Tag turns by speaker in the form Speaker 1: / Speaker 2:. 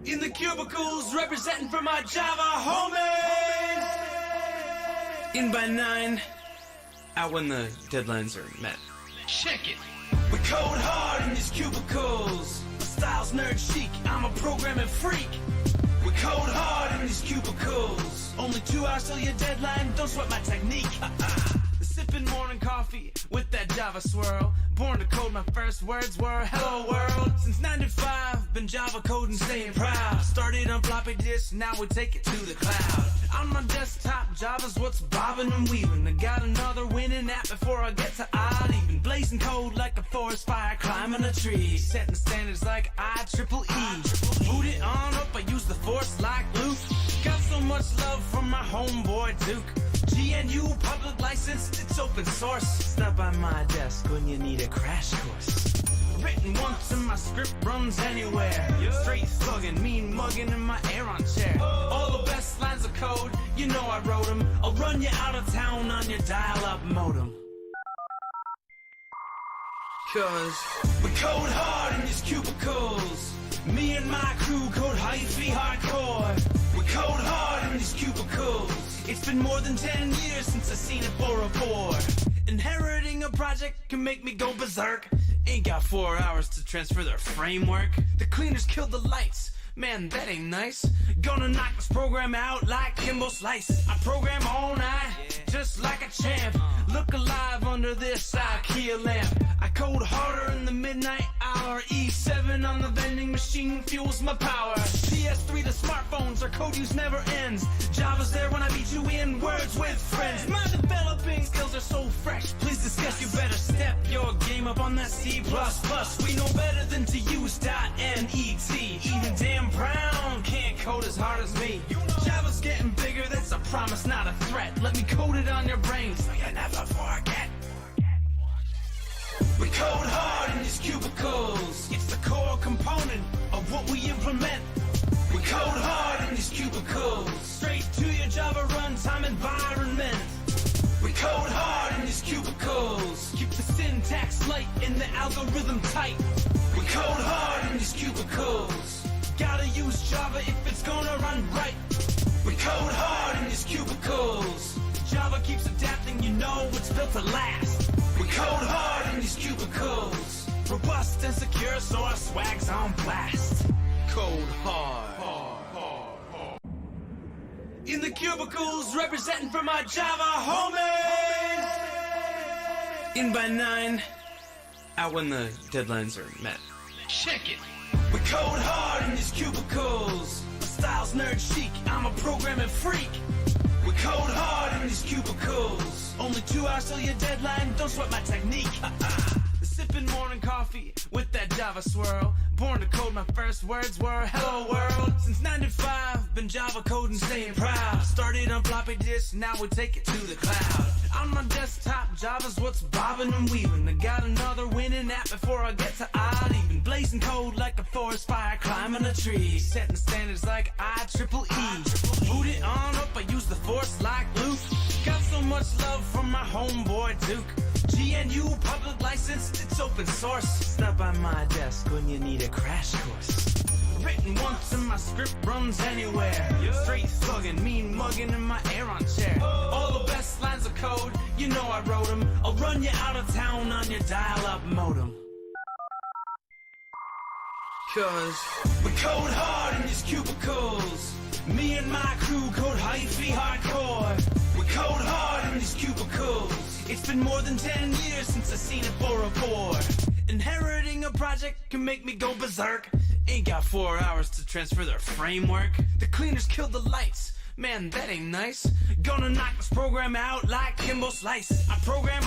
Speaker 1: In the cubicles, representing for my Java homies. In by 9, out when the deadlines are met.
Speaker 2: Check it.
Speaker 1: We code hard in these cubicles. My style's nerd chic, I'm a programming freak. We code hard in these cubicles. Only 2 hours till your deadline, don't sweat my technique. Sipping morning coffee with that Java swirl. Born to code, my first words were hello world. Since 95, been Java coding, staying proud. Started on floppy disk, now we take it to the cloud. On my desktop, Java's what's bobbing and weaving. I got another winning app before I get to odd even. Blazing code like a forest fire, climbing a tree. Setting standards like IEEE. Boot it on up, I use the force like Luke. Got so much love from my homeboy Duke. GNU public license, it's open source. Stop by my desk when you need a crash course. Written once and my script runs anywhere. Straight thuggin', mean mugging in my Aeron chair. All the best lines of code, you know I wrote them. I'll run you out of town on your dial-up modem. Cause we code hard in these cubicles. Me and my crew code hyphy hardcore. We code hard in these cubicles. It's been more than 10 years since I seen it 404. Inheriting a project can make me go berserk. Ain't got 4 hours to transfer their framework. The cleaners killed the lights. Man, that ain't nice. Gonna knock this program out like Kimbo Slice. I program all night, just like a champ. Look alive under this IKEA lamp. I code harder in the midnight hour. E7 on the vending machine fuels my power. PS3 to smartphones, our code use never ends. Java's there when I beat you in words with friends. My developing skills are so fresh, please discuss. You better step your game up on that C++. We know better than to use .NET. Even Dan Brown can't code as hard as me. Java's getting bigger, that's a promise, not a threat. Let me code it on your brain so you never forget. We code hard in these cubicles. It's the core component of what we implement. We code hard in these cubicles. Straight to your Java runtime environment. We code hard in these cubicles. Keep the syntax light and the algorithm tight. We code hard in these cubicles. Gotta use Java if it's gonna run right. We code hard in these cubicles. Java keeps adapting, you know it's built to last. We code hard in these cubicles. Robust and secure, so our swag's on blast. Code hard. In the cubicles, representing for my Java homies. In by 9, out when the deadlines are met.
Speaker 2: Check it.
Speaker 1: We code hard in these cubicles. My style's nerd chic, I'm a programming freak. We code hard in these cubicles. Only 2 hours till your deadline, don't sweat my technique. Sipping morning coffee with that Java swirl. Born to code, my first words were hello world. Since 95, been Java coding, staying proud. Started on floppy disk, now we take it to the cloud. On my desktop, Java's what's bobbing and weaving. I got another winning app before I get to odd even. Blazing code like a forest fire, climbing a tree. Setting standards like IEEE. Boot it on up, I use the force like Luke. Got so much love from my homeboy Duke. GNU public license, it's open source. Stop by my desk when you need a crash course. Written once and my script runs anywhere. Straight thuggin', mean mugging in my Aeron chair. All the best lines of code, you know I wrote them. I'll run you out of town on your dial-up modem. Cause we code hard in these cubicles. Me and my crew code hyphy hardcore. We code hard in these cubicles. It's been more than 10 years since I seen it 404. Inheriting a project can make me go berserk. Ain't got 4 hours to transfer their framework. The cleaners killed the lights. Man, that ain't nice. Gonna knock this program out like Kimbo Slice. I program